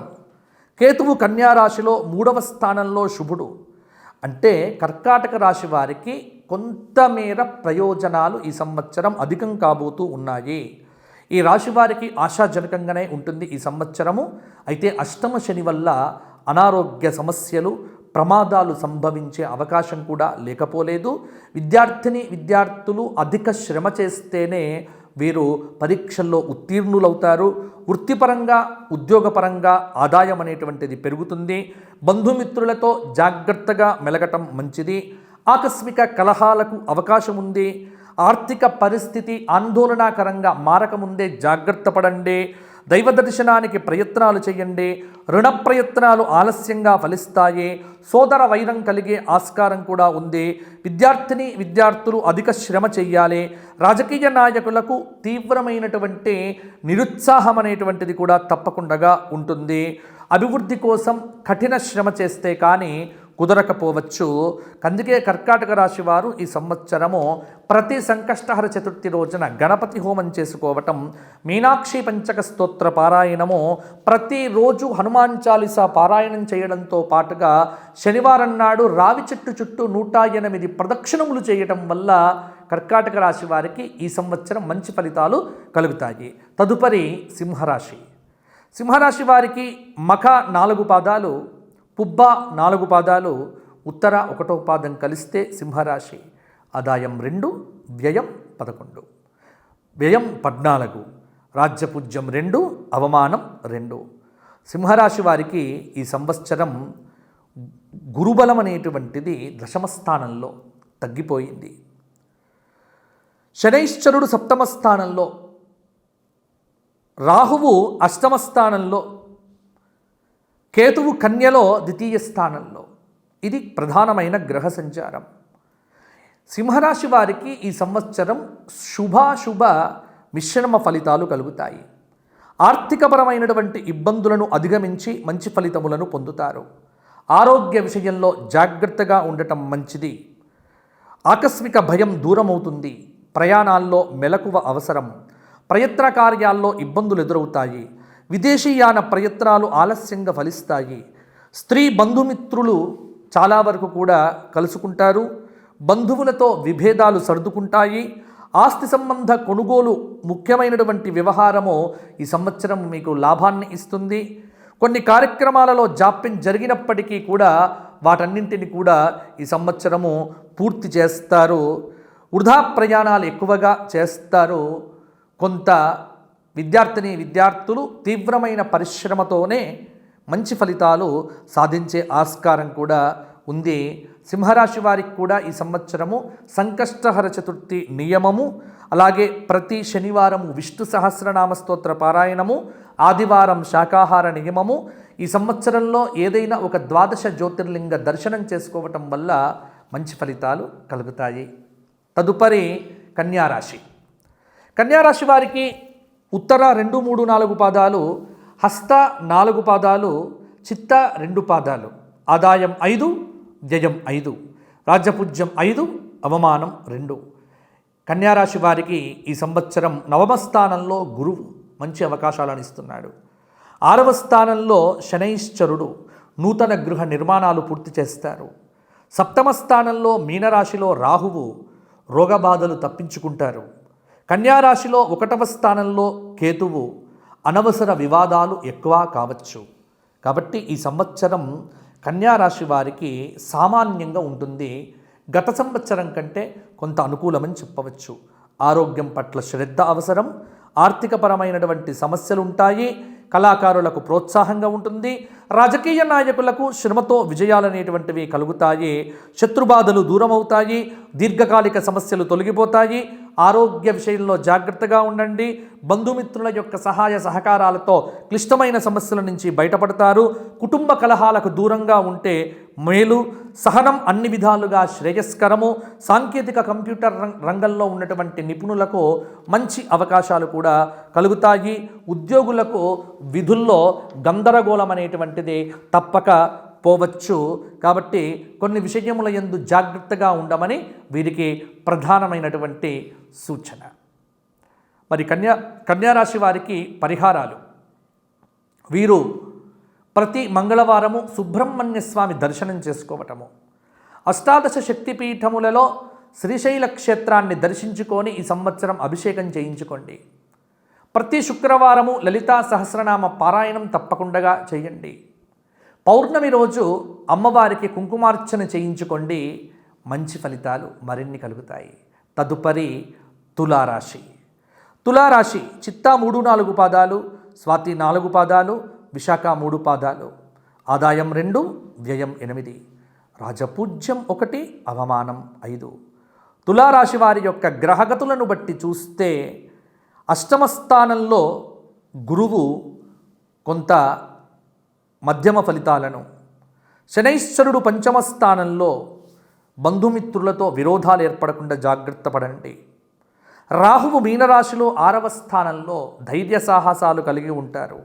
కేతువు కన్యారాశిలో 3వ స్థానంలో శుభుడు. అంటే కర్కాటక రాశి వారికి కొంతమేర ప్రయోజనాలు ఈ సంవత్సరం అధికం కాబోతూ ఉన్నాయి. ఈ రాశి వారికి ఆశాజనకంగానే ఉంటుంది ఈ సంవత్సరము. అయితే అష్టమ శని వల్ల అనారోగ్య సమస్యలు, ప్రమాదాలు సంభవించే అవకాశం కూడా లేకపోలేదు. విద్యార్థులు అధిక శ్రమ చేస్తేనే వీరు పరీక్షల్లో ఉత్తీర్ణులవుతారు. వృత్తిపరంగా ఉద్యోగపరంగా ఆదాయం అనేటువంటిది పెరుగుతుంది. బంధుమిత్రులతో జాగ్రత్తగా మెలగటం మంచిది. ఆకస్మిక కలహాలకు అవకాశం ఉంది. ఆర్థిక పరిస్థితి ఆందోళనకరంగా మారకముందే జాగ్రత్త పడండి. దైవ దర్శనానికి ప్రయత్నాలు చేయండి. రుణ ప్రయత్నాలు ఆలస్యంగా ఫలిస్తాయి. సోదర వైరం కలిగే ఆస్కారం కూడా ఉంది. విద్యార్థులు అధిక శ్రమ చేయాలి. రాజకీయ నాయకులకు తీవ్రమైనటువంటి నిరుత్సాహం అనేటువంటిది కూడా తప్పకుండా ఉంటుంది. అభివృద్ధి కోసం కఠిన శ్రమ చేస్తే కానీ కుదరకపోవచ్చు. అందుకే కర్కాటక రాశి వారు ఈ సంవత్సరము ప్రతి సంకష్టహర చతుర్థి రోజున గణపతి హోమం చేసుకోవటం, మీనాక్షి పంచక స్తోత్ర పారాయణము, ప్రతిరోజు హనుమాన్ చాలీసా పారాయణం చేయడంతో పాటుగా శనివారం నాడు రావి చెట్టు చుట్టూ 108 ప్రదక్షిణములు చేయటం వల్ల కర్కాటక రాశి వారికి ఈ సంవత్సరం మంచి ఫలితాలు కలుగుతాయి. తదుపరి సింహరాశి. సింహరాశి వారికి మఖ 4 పాదాలు, పుబ్బ 4 పాదాలు, ఉత్తర 1వ పాదం కలిస్తే సింహరాశి. ఆదాయం 2, వ్యయం 11, వ్యయం 14, రాజ్యపూజ్యం 2, అవమానం 2. సింహరాశి వారికి ఈ సంవత్సరం గురుబలం అనేటువంటిది దశమ స్థానంలో తగ్గిపోయింది. శనైశ్చరుడు 7వ స్థానంలో, రాహువు 8వ స్థానంలో, కేతువు కన్యలో 2వ స్థానంలో. ఇది ప్రధానమైన గ్రహ సంచారం. సింహరాశి వారికి ఈ సంవత్సరం శుభాశుభ మిశ్రమ ఫలితాలు కలుగుతాయి. ఆర్థికపరమైనటువంటి ఇబ్బందులను అధిగమించి మంచి ఫలితములను పొందుతారు. ఆరోగ్య విషయంలో జాగ్రత్తగా ఉండటం మంచిది. ఆకస్మిక భయం దూరమవుతుంది. ప్రయాణాల్లో మెలకువ అవసరం. ప్రయత్న కార్యాల్లో ఇబ్బందులు ఎదురవుతాయి. విదేశీయాన ప్రయత్నాలు ఆలస్యంగా ఫలిస్తాయి. స్త్రీ బంధుమిత్రులు చాలా వరకు కూడా కలుసుకుంటారు. బంధువులతో విభేదాలు సర్దుకుంటాయి. ఆస్తి సంబంధ కొనుగోలు ముఖ్యమైనటువంటి వ్యవహారము ఈ సంవత్సరం మీకు లాభాన్ని ఇస్తుంది. కొన్ని కార్యక్రమాలలో జాప్యం జరిగినప్పటికీ కూడా వాటన్నింటిని కూడా ఈ సంవత్సరము పూర్తి చేస్తారు. వృధా ప్రయాణాలు ఎక్కువగా చేస్తారు. కొంత విద్యార్థులు తీవ్రమైన పరిశ్రమతోనే మంచి ఫలితాలు సాధించే ఆస్కారం కూడా ఉంది. సింహరాశి వారికి కూడా ఈ సంవత్సరము సంకష్టహర చతుర్థి నియమము, అలాగే ప్రతి శనివారము విష్ణు సహస్రనామ స్తోత్ర పారాయణము, ఆదివారం శాకాహార నియమము, ఈ సంవత్సరంలో ఏదైనా ఒక 12 జ్యోతిర్లింగ దర్శనం చేసుకోవటం వల్ల మంచి ఫలితాలు కలుగుతాయి. తదుపరి కన్యారాశి. కన్యారాశి వారికి ఉత్తర 2, 3, 4 పాదాలు, హస్త 4 పాదాలు, చిత్త 2 పాదాలు, ఆదాయం 5, వ్యయం 5, రాజ్యపూజ్యం 5, అవమానం 2. కన్యారాశి వారికి ఈ సంవత్సరం 9వ స్థానంలో గురువు మంచి అవకాశాలను ఇస్తున్నాడు. 6వ స్థానంలో శనైశ్చరుడు నూతన గృహ నిర్మాణాలు పూర్తి చేస్తారు. 7వ స్థానంలో మీనరాశిలో రాహువు రోగబాధలు తప్పించుకుంటారు. కన్యారాశిలో 1వ స్థానంలో కేతువు అనవసర వివాదాలు ఎక్కువ కావచ్చు. కాబట్టి ఈ సంవత్సరం కన్యారాశి వారికి సామాన్యంగా ఉంటుంది. గత సంవత్సరం కంటే కొంత అనుకూలమని చెప్పవచ్చు. ఆరోగ్యం పట్ల శ్రద్ధ అవసరం. ఆర్థికపరమైనటువంటి సమస్యలు ఉంటాయి. కళాకారులకు ప్రోత్సాహంగా ఉంటుంది. రాజకీయ నాయకులకు శ్రమతో విజయాలనేటువంటివి కలుగుతాయి. శత్రుబాధలు దూరమవుతాయి. దీర్ఘకాలిక సమస్యలు తొలగిపోతాయి. ఆరోగ్య విషయంలో జాగ్రత్తగా ఉండండి. బంధుమిత్రుల యొక్క సహాయ సహకారాలతో క్లిష్టమైన సమస్యల నుంచి బయటపడతారు. కుటుంబ కలహాలకు దూరంగా ఉంటే మేలు. సహనం అన్ని విధాలుగా శ్రేయస్కరము. సాంకేతిక కంప్యూటర్ రంగంలో ఉన్నటువంటి నిపుణులకు మంచి అవకాశాలు కూడా కలుగుతాయి. ఉద్యోగులకు విధుల్లో గందరగోళం అనేటువంటిది తప్పక పోవచ్చు. కాబట్టి కొన్ని విషయముల యందు జాగ్రత్తగా ఉండమని వీరికి ప్రధానమైనటువంటి సూచన. మరి కన్యారాశి వారికి పరిహారాలు. వీరు ప్రతి మంగళవారము సుబ్రహ్మణ్య స్వామి దర్శనం చేసుకోవటము, అష్టాదశ శక్తిపీఠములలో శ్రీశైల క్షేత్రాన్ని దర్శించుకొని ఈ సంవత్సరం అభిషేకం చేయించుకోండి. ప్రతి శుక్రవారము లలితా సహస్రనామ పారాయణం తప్పకుండా చేయండి. పౌర్ణమి రోజు అమ్మవారికి కుంకుమార్చన చేయించుకోండి. మంచి ఫలితాలు మరిన్ని కలుగుతాయి. తదుపరి తులారాశి. తులారాశి చిత్తా 3, 4 పాదాలు, స్వాతి 4 పాదాలు, విశాఖ 3 పాదాలు, ఆదాయం 2, వ్యయం 8, రాజపూజ్యం 1, అవమానం 5. తులారాశి వారి యొక్క గ్రహగతులను బట్టి చూస్తే అష్టమ స్థానంలో గురువు కొంత మధ్యమ ఫలితాలను, శనైశ్వరుడు 5వ స్థానంలో బంధుమిత్రులతో విరోధాలు ఏర్పడకుండా జాగ్రత్త పడండి. రాహువు మీనరాశిలో 6వ స్థానంలో ధైర్య సాహసాలు కలిగి ఉంటారు.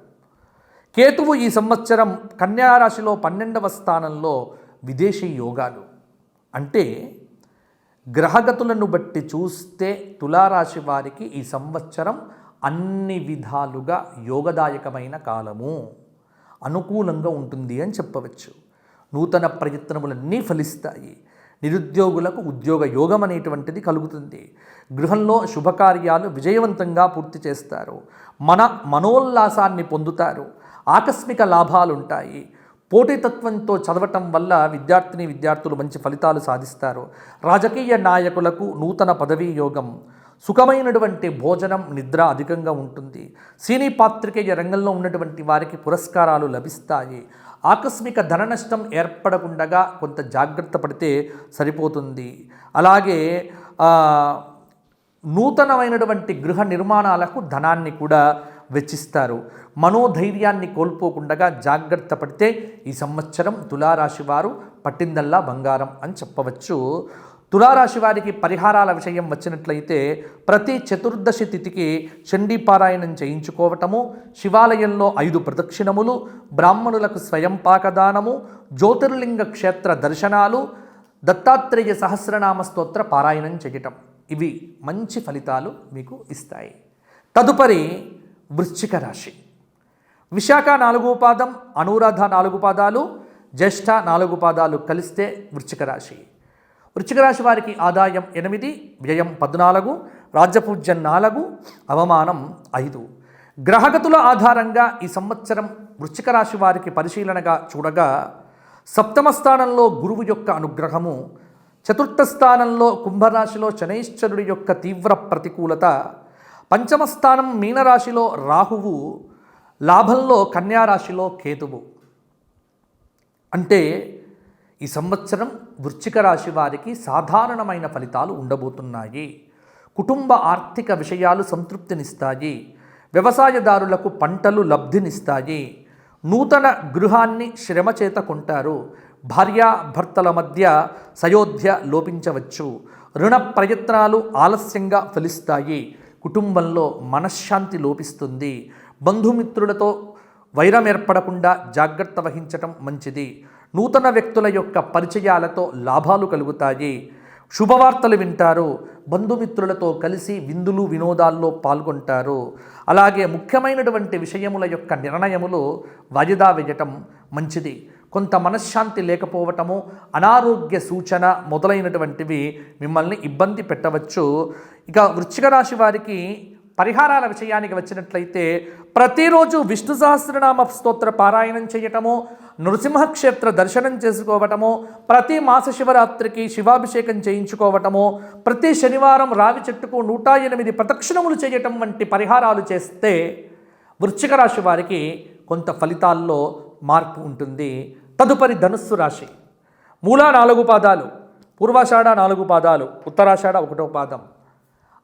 కేతువు ఈ సంవత్సరం కన్యారాశిలో 12వ స్థానంలో విదేశీ యోగాలు. అంటే గ్రహగతులను బట్టి చూస్తే తులారాశి వారికి ఈ సంవత్సరం అన్ని విధాలుగా యోగదాయకమైన కాలము, అనుకూలంగా ఉంటుంది అని చెప్పవచ్చు. నూతన ప్రయత్నములన్నీ ఫలిస్తాయి. నిరుద్యోగులకు ఉద్యోగ యోగం అనేటువంటిది కలుగుతుంది. గృహంలో శుభకార్యాలు విజయవంతంగా పూర్తి చేస్తారు. మనోల్లాసాన్ని పొందుతారు. ఆకస్మిక లాభాలుంటాయి. పోటీతత్వంతో చదవటం వల్ల విద్యార్థులు మంచి ఫలితాలు సాధిస్తారు. రాజకీయ నాయకులకు నూతన పదవీ యోగం, సుఖమైనటువంటి భోజనం, నిద్ర అధికంగా ఉంటుంది. సినీ పాత్రికేయ రంగంలో ఉన్నటువంటి వారికి పురస్కారాలు లభిస్తాయి. ఆకస్మిక ధన నష్టం ఏర్పడకుండా కొంత జాగ్రత్త పడితే సరిపోతుంది. అలాగే నూతనమైనటువంటి గృహ నిర్మాణాలకు ధనాన్ని కూడా వెచ్చిస్తారు. మనోధైర్యాన్ని కోల్పోకుండా జాగ్రత్త పడితే ఈ సంవత్సరం తులారాశి వారు పట్టిందల్లా బంగారం అని చెప్పవచ్చు. తులారాశి వారికి పరిహారాల విషయం వచ్చినట్లయితే ప్రతి చతుర్దశి తిథికి చండీపారాయణం చేయించుకోవటము, శివాలయంలో 5 ప్రదక్షిణములు, బ్రాహ్మణులకు స్వయం పాకదానము, జ్యోతిర్లింగ క్షేత్ర దర్శనాలు, దత్తాత్రేయ సహస్రనామ స్తోత్ర పారాయణం చేయటం, ఇవి మంచి ఫలితాలు మీకు ఇస్తాయి. తదుపరి వృశ్చిక రాశి. విశాఖ 4వ పాదం, అనురాధ 4 పాదాలు, జ్యేష్ఠ 4 పాదాలు కలిస్తే వృశ్చిక రాశి. వృశ్చిక రాశి వారికి ఆదాయం 8, వ్యయం 14, రాజ్యపూజ్యం 4, అవమానం 5. గ్రహగతుల ఆధారంగా ఈ సంవత్సరం వృశ్చిక రాశి వారికి పరిశీలనగా చూడగా సప్తమ స్థానంలో గురువు యొక్క అనుగ్రహము, చతుర్థ స్థానంలో కుంభరాశిలో శనైశ్చరుడి యొక్క తీవ్ర ప్రతికూలత, పంచమ స్థానం మీనరాశిలో రాహువు, లాభంలో కన్యారాశిలో కేతువు. అంటే ఈ సంవత్సరం వృశ్చిక రాశి వారికి సాధారణమైన ఫలితాలు ఉండబోతున్నాయి. కుటుంబ ఆర్థిక విషయాలు సంతృప్తినిస్తాయి. వ్యవసాయదారులకు పంటలు లబ్ధినిస్తాయి. నూతన గృహాన్ని శ్రమ చేత కొంటారు. భార్యాభర్తల మధ్య సయోధ్య లోపించవచ్చు. రుణ ప్రయత్నాలు ఆలస్యంగా ఫలిస్తాయి. కుటుంబంలో మనశ్శాంతి లోపిస్తుంది. బంధుమిత్రులతో వైరం ఏర్పడకుండా జాగ్రత్త వహించటం మంచిది. నూతన వ్యక్తుల యొక్క పరిచయాలతో లాభాలు కలుగుతాయి. శుభవార్తలు వింటారు. బంధుమిత్రులతో కలిసి విందులు వినోదాల్లో పాల్గొంటారు. అలాగే ముఖ్యమైనటువంటి విషయముల యొక్క నిర్ణయములు వాయిదా వేయటం మంచిది. కొంత మనశ్శాంతి లేకపోవటము, అనారోగ్య సూచన మొదలైనటువంటివి మిమ్మల్ని ఇబ్బంది పెట్టవచ్చు. ఇక వృశ్చిక రాశి వారికి పరిహారాల విషయానికి వచ్చినట్లయితే ప్రతిరోజు విష్ణు సహస్రనామ స్తోత్ర పారాయణం చేయటము, నృసింహక్షేత్ర దర్శనం చేసుకోవటము, ప్రతి మాస శివరాత్రికి శివాభిషేకం చేయించుకోవటము, ప్రతి శనివారం రావి చెట్టుకు 108 ప్రదక్షిణములు చేయటం వంటి పరిహారాలు చేస్తే వృశ్చిక రాశి వారికి కొంత ఫలితాల్లో మార్పు ఉంటుంది. తదుపరి ధనుస్సు రాశి. మూల 4 పాదాలు, పూర్వాషాఢ 4 పాదాలు, ఉత్తరాషాఢ 1వ పాదం.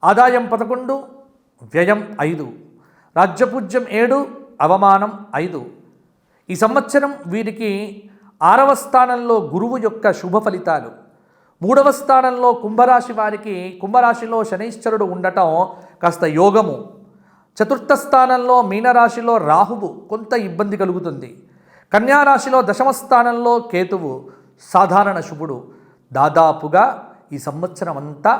ఆదాయం 11, వ్యయం 5, రాజ్యపూజ్యం 7, అవమానం 5. ఈ సంవత్సరం వీరికి 6వ స్థానంలో గురువు యొక్క శుభ ఫలితాలు, 3వ స్థానంలో కుంభరాశి వారికి కుంభరాశిలో శనైశ్చరుడు ఉండటం కాస్త యోగము, చతుర్థ స్థానంలో మీనరాశిలో రాహువు కొంత ఇబ్బంది కలుగుతుంది, కన్యారాశిలో 10వ స్థానంలో కేతువు సాధారణ శుభుడు. దాదాపుగా ఈ సంవత్సరం అంతా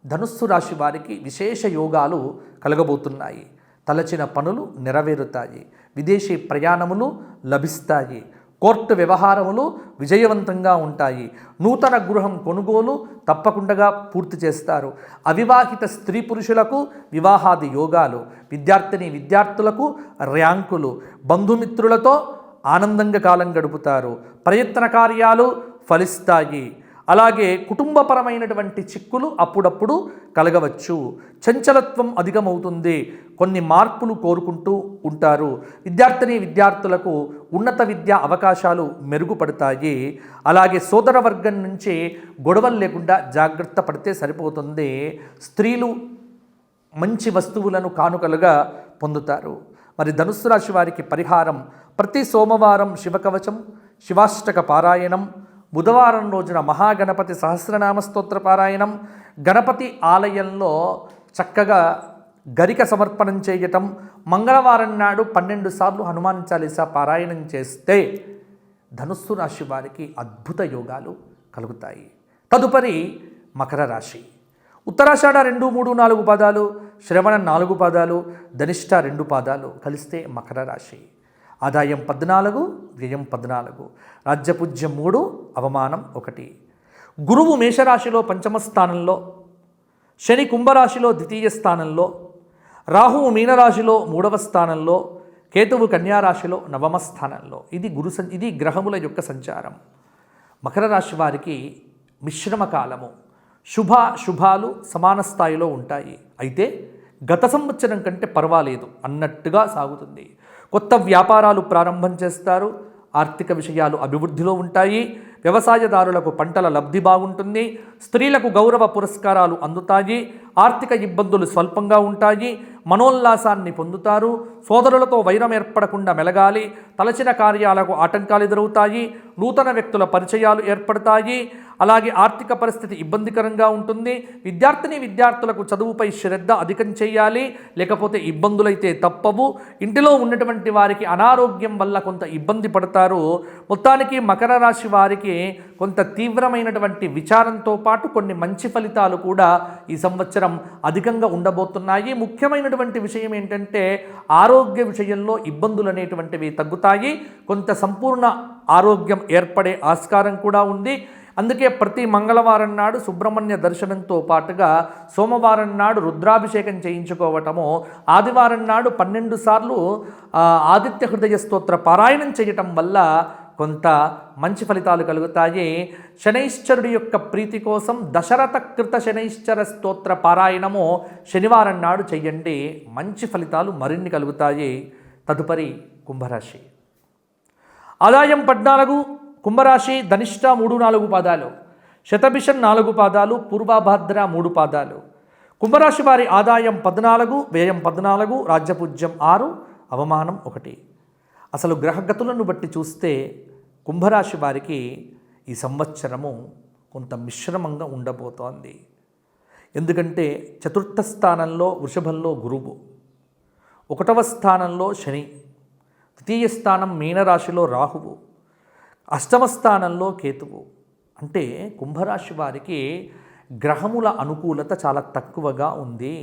ధనుస్సు రాశి వారికి విశేష యోగాలు కలగబోతున్నాయి. తలచిన పనులు నెరవేరుతాయి. విదేశీ ప్రయాణములు లభిస్తాయి. కోర్టు వ్యవహారములు విజయవంతంగా ఉంటాయి. నూతన గృహం కొనుగోలు తప్పకుండా పూర్తి చేస్తారు. అవివాహిత స్త్రీ పురుషులకు వివాహాది యోగాలు, విద్యార్థులకు ర్యాంకులు, బంధుమిత్రులతో ఆనందంగా కాలం గడుపుతారు. ప్రయత్న కార్యాలు ఫలిస్తాయి. అలాగే కుటుంబపరమైనటువంటి చిక్కులు అప్పుడప్పుడు కలగవచ్చు. చంచలత్వం అధికమవుతుంది. కొన్ని మార్పులు కోరుకుంటూ ఉంటారు. విద్యార్థులకు ఉన్నత విద్యా అవకాశాలు మెరుగుపడతాయి. అలాగే సోదర వర్గం నుంచి గొడవలు లేకుండా జాగ్రత్త పడితే సరిపోతుంది. స్త్రీలు మంచి వస్తువులను కానుకలుగా పొందుతారు. మరి ధనుస్సు రాశి వారికి పరిహారం ప్రతి సోమవారం శివకవచం, శివాష్టక పారాయణం, బుధవారం రోజున మహాగణపతి సహస్రనామ స్తోత్ర పారాయణం, గణపతి ఆలయంలో చక్కగా గరిక సమర్పణం చేయటం, మంగళవారం నాడు 12 సార్లు హనుమాన్ చాలీసా పారాయణం చేస్తే ధనుస్సు రాశి వారికి అద్భుత యోగాలు కలుగుతాయి. తదుపరి మకర రాశి. ఉత్తరాషాఢ 2, 3, 4 పాదాలు, శ్రవణ 4 పాదాలు, ధనిష్ట 2 పాదాలు కలిస్తే మకర రాశి. ఆదాయం 14, వ్యయం 14, రాజ్యపూజ్యం 3, అవమానం 1. గురువు మేషరాశిలో 5వ స్థానంలో, శని కుంభరాశిలో 2వ స్థానంలో, రాహువు మీనరాశిలో 3వ స్థానంలో, కేతువు కన్యారాశిలో 9వ స్థానంలో. ఇది గ్రహముల యొక్క సంచారం. మకర రాశి వారికి మిశ్రమ కాలము. శుభాలు సమాన స్థాయిలో ఉంటాయి. అయితే గత సంవత్సరం కంటే పర్వాలేదు అన్నట్టుగా సాగుతుంది. కొత్త వ్యాపారాలు ప్రారంభం చేస్తారు. ఆర్థిక విషయాలు అభివృద్ధిలో ఉంటాయి. వ్యవసాయదారులకు పంటల లబ్ధి బాగుంటుంది. స్త్రీలకు గౌరవ పురస్కారాలు అందుతాయి. ఆర్థిక ఇబ్బందులు స్వల్పంగా ఉంటాయి. మనోల్లాసాన్ని పొందుతారు. సోదరులతో వైరం ఏర్పడకుండా మెలగాలి. తలచిన కార్యాలకు ఆటంకాలు ఎదురవుతాయి. నూతన వ్యక్తుల పరిచయాలు ఏర్పడతాయి. అలాగే ఆర్థిక పరిస్థితి ఇబ్బందికరంగా ఉంటుంది. విద్యార్థులకు చదువుపై శ్రద్ధ అధికం చేయాలి, లేకపోతే ఇబ్బందులైతే తప్పవు. ఇంటిలో ఉన్నటువంటి వారికి అనారోగ్యం వల్ల కొంత ఇబ్బంది పడతారు. మొత్తానికి మకర రాశి వారికి కొంత తీవ్రమైనటువంటి విచారంతో పాటు కొన్ని మంచి ఫలితాలు కూడా ఈ సంవత్సరం అధికంగా ఉండబోతున్నాయి. ముఖ్యమైనటువంటి విషయం ఏంటంటే ఆరోగ్య విషయంలో ఇబ్బందులు అనేటువంటివి తగ్గుతాయి. కొంత సంపూర్ణ ఆరోగ్యం ఏర్పడే ఆస్కారం కూడా ఉంది. అందుకే ప్రతి మంగళవారం నాడు సుబ్రహ్మణ్య దర్శనంతో పాటుగా సోమవారం నాడు రుద్రాభిషేకం చేయించుకోవటము, ఆదివారం నాడు 12 సార్లు ఆదిత్య హృదయ స్తోత్ర పారాయణం చేయటం వల్ల కొంత మంచి ఫలితాలు కలుగుతాయి. శనైశ్చరుడి యొక్క ప్రీతి కోసం దశరథ కృత శనైశ్చర స్తోత్ర పారాయణము శనివారం నాడు చెయ్యండి, మంచి ఫలితాలు మరిన్ని కలుగుతాయి. తదుపరి కుంభరాశి. ఆదాయం 14, కుంభరాశి ధనిష్ట 3-4 పాదాలు, శతభిషం 4 పాదాలు, పూర్వభాద్ర 3 పాదాలు. కుంభరాశి వారి ఆదాయం 14, వ్యయం 14, రాజ్యపూజ్యం 6, అవమానం 1. అసలు గ్రహగతులను బట్టి చూస్తే కుంభరాశి వారికి ఈ సంవత్సరము కొంత మిశ్రమంగా ఉండబోతోంది. ఎందుకంటే చతుర్థ స్థానంలో వృషభంలో గురువు, 1వ స్థానంలో శని, ద్వితీయ స్థానం మీనరాశిలో రాహువు, 8వ స్థానంలో కేతువు. అంటే కుంభరాశి వారికి గ్రహముల అనుకూలత చాలా తక్కువగా ఉంది.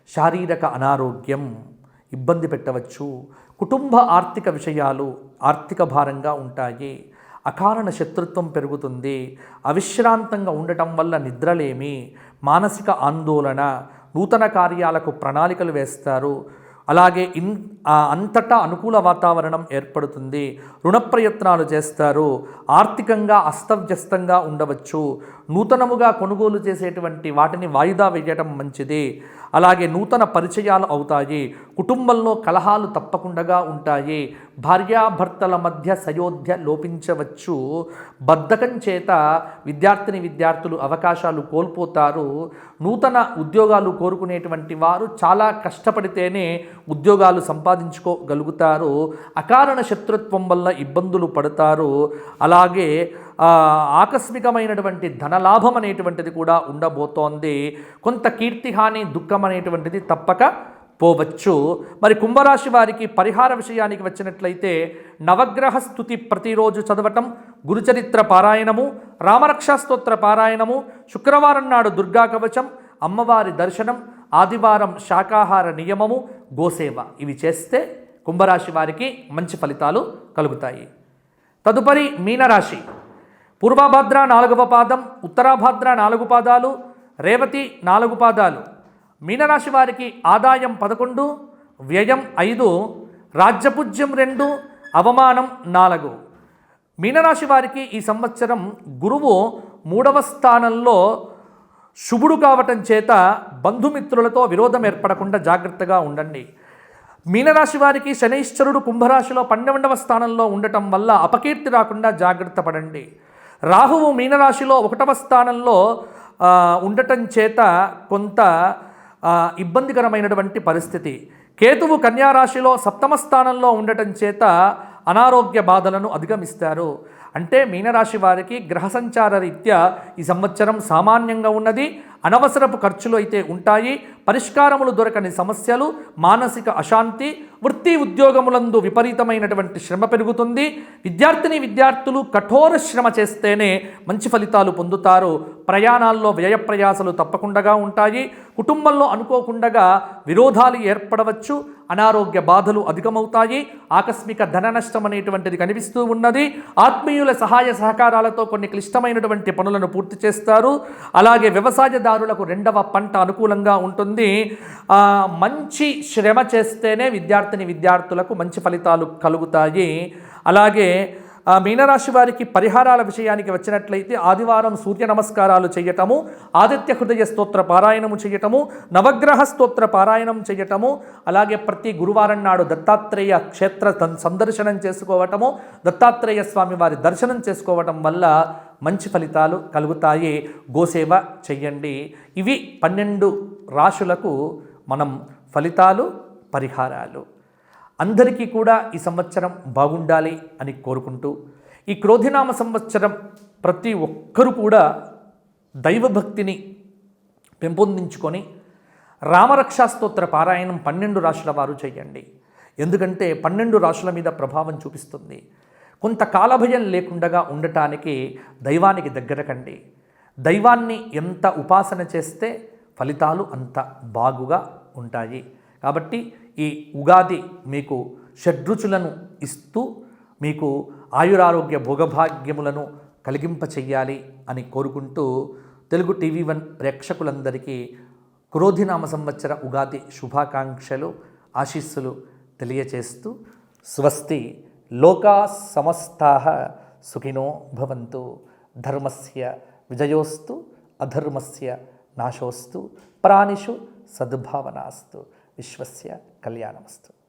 శారీరక అనారోగ్యం ఇబ్బంది పెట్టవచ్చు. కుటుంబ ఆర్థిక విషయాలు ఆర్థిక భారంగా ఉంటాయి. అకారణ శత్రుత్వం పెరుగుతుంది. అవిశ్రాంతంగా ఉండటం వల్ల నిద్రలేమి, మానసిక ఆందోళన, నూతన కార్యాలకు ప్రణాళికలు వేస్తారు. అలాగే అంతటా అనుకూల వాతావరణం ఏర్పడుతుంది. రుణ ప్రయత్నాలు చేస్తారు. ఆర్థికంగా అస్తవ్యస్తంగా ఉండవచ్చు. నూతనముగా కొనుగోలు చేసేటువంటి వాటిని వాయిదా వేయడం మంచిది. అలాగే నూతన పరిచయాలు అవుతాయి. కుటుంబంలో కలహాలు తప్పకుండా ఉంటాయి. భార్యాభర్తల మధ్య సయోధ్య లోపించవచ్చు. బద్ధకం చేత విద్యార్థులు అవకాశాలు కోల్పోతారు. నూతన ఉద్యోగాలు కోరుకునేటువంటి వారు చాలా కష్టపడితేనే ఉద్యోగాలు సంపాదించుకోగలుగుతారు. అకారణ శత్రుత్వం వల్ల ఇబ్బందులు పడతారు. అలాగే ఆకస్మికమైనటువంటి ధనలాభం అనేటువంటిది కూడా ఉండబోతోంది. కొంత కీర్తిహాని, దుఃఖం అనేటువంటిది తప్పక పోవచ్చు. మరి కుంభరాశి వారికి పరిహార విషయానికి వచ్చినట్లయితే నవగ్రహ స్తుతి ప్రతిరోజు చదవటం, గురుచరిత్ర పారాయణము, రామరక్షా స్తోత్ర పారాయణము, శుక్రవారం నాడు దుర్గా కవచం, అమ్మవారి దర్శనం, ఆదివారం శాకాహార నియమము, గోసేవ, ఇవి చేస్తే కుంభరాశి వారికి మంచి ఫలితాలు కలుగుతాయి. తదుపరి మీనరాశి. పూర్వభద్ర 4వ పాదం, ఉత్తరాభద్ర 4 పాదాలు, రేవతి 4 పాదాలు. మీనరాశి వారికి ఆదాయం 11, వ్యయం 5, రాజ్యపూజ్యం 2, అవమానం 4. మీనరాశి వారికి ఈ సంవత్సరం గురువు 3వ స్థానంలో శుభుడు కావటం చేత బంధుమిత్రులతో విరోధం ఏర్పడకుండా జాగ్రత్తగా ఉండండి. మీనరాశి వారికి శనైశ్చరుడు కుంభరాశిలో 12వ స్థానంలో ఉండటం వల్ల అపకీర్తి రాకుండా జాగ్రత్త పడండి. రాహువు మీనరాశిలో 1వ స్థానంలో ఉండటం చేత కొంత ఇబ్బందికరమైనటువంటి పరిస్థితి. కేతువు కన్యారాశిలో 7వ స్థానంలో ఉండటం చేత అనారోగ్య బాధలను అధిగమిస్తారు. అంటే మీనరాశి వారికి గ్రహ సంచార రీత్యా ఈ సంవత్సరం సామాన్యంగా ఉన్నది. అనవసరపు ఖర్చులు అయితే ఉంటాయి. పరిష్కారములు దొరకని సమస్యలు, మానసిక అశాంతి, వృత్తి ఉద్యోగములందు విపరీతమైనటువంటి శ్రమ పెరుగుతుంది. విద్యార్థులు కఠోర శ్రమ చేస్తేనే మంచి ఫలితాలు పొందుతారు. ప్రయాణాల్లో వ్యయ ప్రయాసలు తప్పకుండా ఉంటాయి. కుటుంబంలో అనుకోకుండా విరోధాలు ఏర్పడవచ్చు. అనారోగ్య బాధలు అధికమవుతాయి. ఆకస్మిక ధన నష్టం అనేటువంటిది కనిపిస్తూ ఉన్నది. ఆత్మీయుల సహాయ సహకారాలతో కొన్ని క్లిష్టమైనటువంటి పనులను పూర్తి చేస్తారు. అలాగే వ్యవసాయదారులకు 2వ పంట అనుకూలంగా ఉంటుంది. మంచి శ్రమ చేస్తేనే విద్యార్థులకు మంచి ఫలితాలు కలుగుతాయి. అలాగే మీనరాశి వారికి పరిహారాల విషయానికి వచ్చినట్లయితే ఆదివారం సూర్య నమస్కారాలు చేయటము, ఆదిత్య హృదయ స్తోత్ర పారాయణము చేయటము, నవగ్రహ స్తోత్ర పారాయణం చేయటము, అలాగే ప్రతి గురువారం నాడు దత్తాత్రేయ క్షేత్ర సందర్శనం చేసుకోవటము, దత్తాత్రేయ స్వామి వారి దర్శనం చేసుకోవటం వల్ల మంచి ఫలితాలు కలుగుతాయి. గోసేవ చెయ్యండి. ఇవి 12 రాశులకు మనం ఫలితాలు, పరిహారాలు. అందరికీ కూడా ఈ సంవత్సరం బాగుండాలి అని కోరుకుంటూ, ఈ క్రోధినామ సంవత్సరం ప్రతి ఒక్కరూ కూడా దైవభక్తిని పెంపొందించుకొని రామరక్షా స్తోత్ర పారాయణం 12 రాశుల వారు చేయండి. ఎందుకంటే 12 రాశుల మీద ప్రభావం చూపిస్తుంది. కొంత కాలభయం లేకుండా ఉండటానికి దైవానికి దగ్గర కండి. దైవాన్ని ఎంత ఉపాసన చేస్తే ఫలితాలు అంత బాగుగా ఉంటాయి. కాబట్టి ఈ ఉగాది మీకు షడ్రుచులను ఇస్తూ మీకు ఆయురారోగ్య భోగభాగ్యములను కలిగింపచెయ్యాలి అని కోరుకుంటూ తెలుగు TV1 ప్రేక్షకులందరికీ క్రోధినామ సంవత్సర ఉగాది శుభాకాంక్షలు, ఆశీస్సులు తెలియచేస్తూ స్వస్తి. లోకా సమస్తాః సుఖినో భవంతు. ధర్మస్య విజయోస్తు, అధర్మస్య నాశోస్తు, ప్రాణిషు సద్భావనాస్తు. విశ్వస్య కళ్యాణమస్తు.